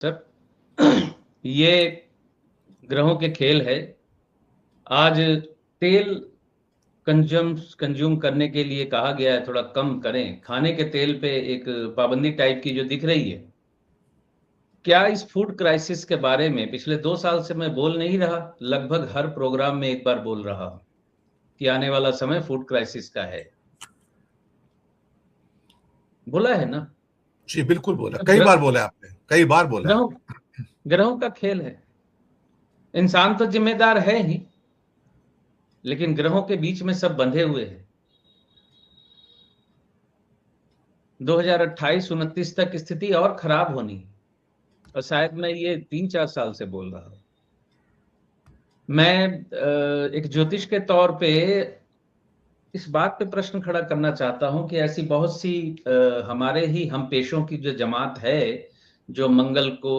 Sir ये ग्रहों के खेल है। आज तेल कंज्यूम करने के लिए कहा गया है, थोड़ा कम करें। खाने के तेल पे एक पाबंदी टाइप की जो दिख रही है। क्या इस फूड क्राइसिस के बारे में पिछले 2 साल से मैं बोल नहीं रहा, लगभग हर प्रोग्राम में एक बार बोल रहा हूं कि आने वाला समय फूड क्राइसिस का है। बोला है ना? जी बिल्कुल बोला, तो कई बार बोला आपने, कई बार बोला ग्रहों आपने। ग्रहों का खेल है। इंसान तो जिम्मेदार है ही, लेकिन ग्रहों के बीच में सब बंधे हुए हैं। 2028-29 तक स्थिति और खराब होनी है, और शायद मैं ये 3-4 साल से बोल रहा हूं। मैं एक ज्योतिष के तौर पे इस बात पे प्रश्न खड़ा करना चाहता हूं कि ऐसी बहुत सी हमारे ही हम पेशों की जो जमात है, जो मंगल को,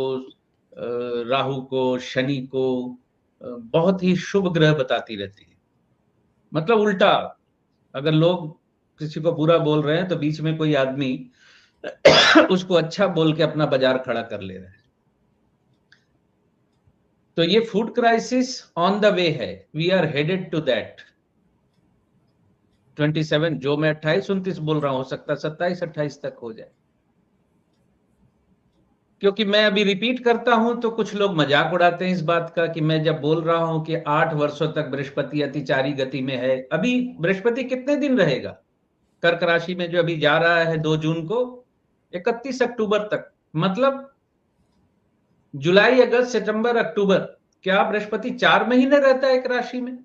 राहु को, शनि को बहुत ही शुभ ग्रह बताती रहती है। मतलब उल्टा, अगर लोग किसी को बुरा बोल रहे हैं तो बीच में कोई आदमी उसको अच्छा बोल के अपना बाजार खड़ा कर ले रहा है। तो ये food crisis on the way है, we are headed to that. 27, जो मैं 28-29 बोल रहा हूं, हो सकता है 27-28 तक हो जाए। क्योंकि मैं अभी रिपीट करता हूं तो कुछ लोग मजाक उड़ाते हैं इस बात का कि मैं जब बोल रहा हूं कि 8 वर्षों तक बृहस्पति अतिचारी गति में है। अभी बृहस्पति कितने दिन रहेगा कर्क राशि में? जो अभी जा रहा है 2 जून को, 31 अक्टूबर तक। मतलब जुलाई, अगस्त, सितंबर, अक्टूबर। क्या बृहस्पति 4 महीने रहता है एक राशि में?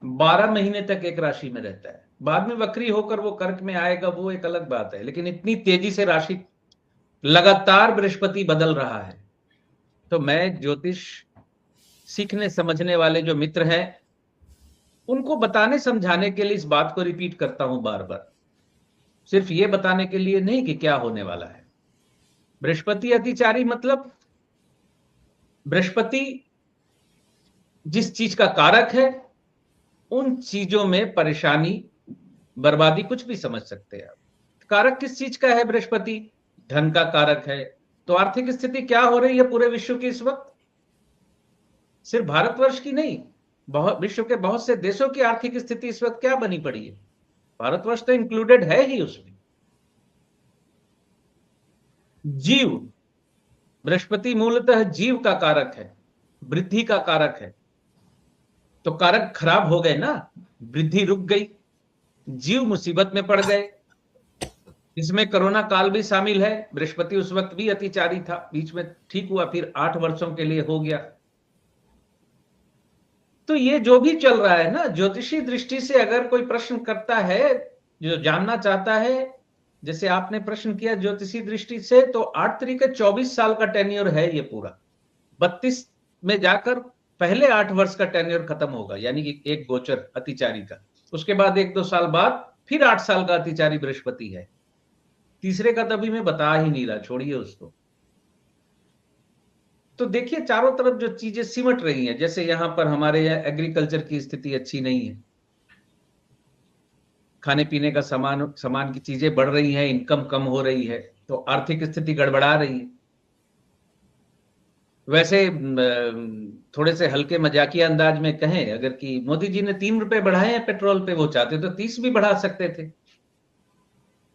12 महीने तक एक राशि में रहता है। बाद में वक्री होकर वो कर्क में आएगा, वो एक अलग बात है। लेकिन इतनी तेजी से राशि, लगातार बृहस्पति बदल रहा है। तो मैं ज्योतिष सीखने समझने वाले जो मित्र हैं, उनको बताने समझाने के लिए इस बात को रिपीट करता हूं बार बार। सिर्फ ये बताने के लिए नहीं कि क्या होने वाला है। बृहस्पति अतिचारी मतलब बृहस्पति जिस चीज का कारक है, उन चीजों में परेशानी, बर्बादी, कुछ भी समझ सकते हैं आप। कारक किस चीज का है? बृहस्पति धन का कारक है। तो आर्थिक स्थिति क्या हो रही है पूरे विश्व की इस वक्त? सिर्फ भारतवर्ष की नहीं, बहुत विश्व के बहुत से देशों की आर्थिक स्थिति इस वक्त क्या बनी पड़ी है। भारतवर्ष तो इंक्लूडेड है ही उसमें। जीव, बृहस्पति मूलतः जीव का कारक है, वृद्धि का कारक है। तो कारक खराब हो गए ना, वृद्धि रुक गई, जीव मुसीबत में पड़ गए। इसमें कोरोना काल भी शामिल है। बृहस्पति उस वक्त भी अतिचारी था, बीच में ठीक हुआ, फिर 8 वर्षों के लिए हो गया। तो ये जो भी चल रहा है ना, ज्योतिषी दृष्टि से अगर कोई प्रश्न करता है, जो जानना चाहता है, जैसे आपने प्रश्न किया ज्योतिषी दृष्टि से, तो 8 तरीके 24 साल का टेन्योर है ये पूरा। 32 में जाकर पहले 8 वर्ष का टेन्योर खत्म होगा, यानी कि एक गोचर अतिचारी का। उसके बाद 1-2 साल बाद फिर 8 साल का अतिचारी बृहस्पति है। तीसरे का तभी मैं बता ही नहीं रहा, छोड़िए उसको। तो देखिए चारों तरफ जो चीजें सिमट रही हैं, जैसे यहां पर हमारे यहाँ एग्रीकल्चर की स्थिति अच्छी नहीं है, खाने पीने का सामान की चीजें बढ़ रही हैं, इनकम कम हो रही है, तो आर्थिक स्थिति गड़बड़ा रही है। वैसे थोड़े से हल्के मजाकिया अंदाज में कहें अगर कि मोदी जी ने 3 रुपए बढ़ाए हैं पेट्रोल पे, वो चाहते तो 30 भी बढ़ा सकते थे।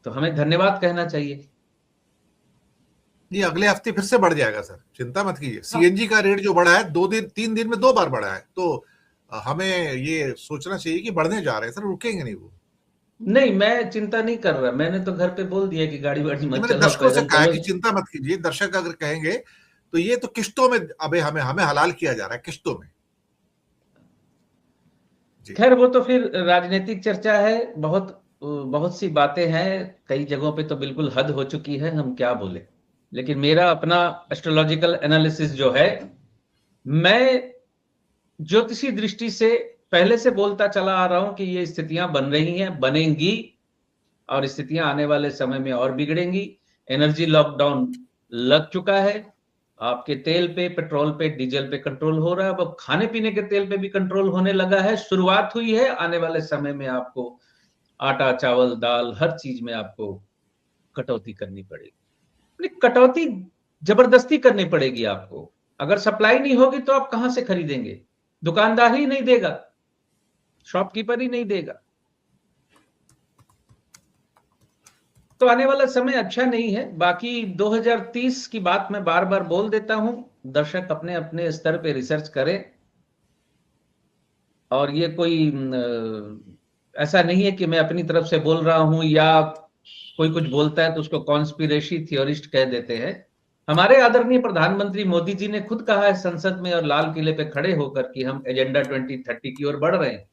तो हमें धन्यवाद कहना चाहिए। ये अगले हफ्ते फिर से बढ़ जाएगा सर, चिंता मत कीजिए। हाँ, सीएनजी का रेट जो बढ़ा है 2 दिन 3 दिन में 2 बार बढ़ा है, तो हमें ये सोचना चाहिए कि बढ़ने जा रहे हैं सर, रुकेंगे नहीं वो। नहीं, मैं चिंता नहीं कर रहा। मैंने तो घर पे बोल दिया कि गाड़ी वाड़ी ये मत मैंने चलाओ, दर्शकों से पैदल कहा है चलो। कि चिंता मत कीजिए। दर्शक अगर कहेंगे तो ये तो किश्तों में अबे हमें हमें हलाल किया जा रहा है, किश्तों में। जी खैर वो तो फिर राजनीतिक चर्चा है। बहुत बहुत सी बातें हैं, कई जगहों पे तो बिल्कुल हद हो चुकी है, हम क्या बोले। लेकिन मेरा अपना एस्ट्रोलॉजिकल एनालिसिस जो है, मैं ज्योतिषी दृष्टि से पहले से बोलता चला आ रहा हूं कि ये स्थितियां बन रही हैं, बनेंगी, और स्थितियां आने वाले समय में और बिगड़ेंगी। एनर्जी लॉकडाउन लग चुका है। आपके तेल पे, पेट्रोल पे, डीजल पे कंट्रोल हो रहा है। अब खाने पीने के तेल पे भी कंट्रोल होने लगा है, शुरुआत हुई है। आने वाले समय में आपको आटा, चावल, दाल, हर चीज में आपको कटौती करनी पड़ेगी। कटौती जबरदस्ती करनी पड़ेगी आपको। अगर सप्लाई नहीं होगी तो आप कहां से खरीदेंगे? दुकानदार ही नहीं देगा, शॉपकीपर ही नहीं देगा। तो आने वाला समय अच्छा नहीं है। बाकी 2030 की बात मैं बार बार बोल देता हूं, दर्शक अपने अपने स्तर पे रिसर्च करें। और ये कोई ऐसा नहीं है कि मैं अपनी तरफ से बोल रहा हूं या कोई कुछ बोलता है तो उसको कॉन्स्पिरेसी थियोरिस्ट कह देते हैं। हमारे आदरणीय प्रधानमंत्री मोदी जी ने खुद कहा है संसद में और लाल किले पे खड़े होकर कि हम एजेंडा 2030 की ओर बढ़ रहे हैं।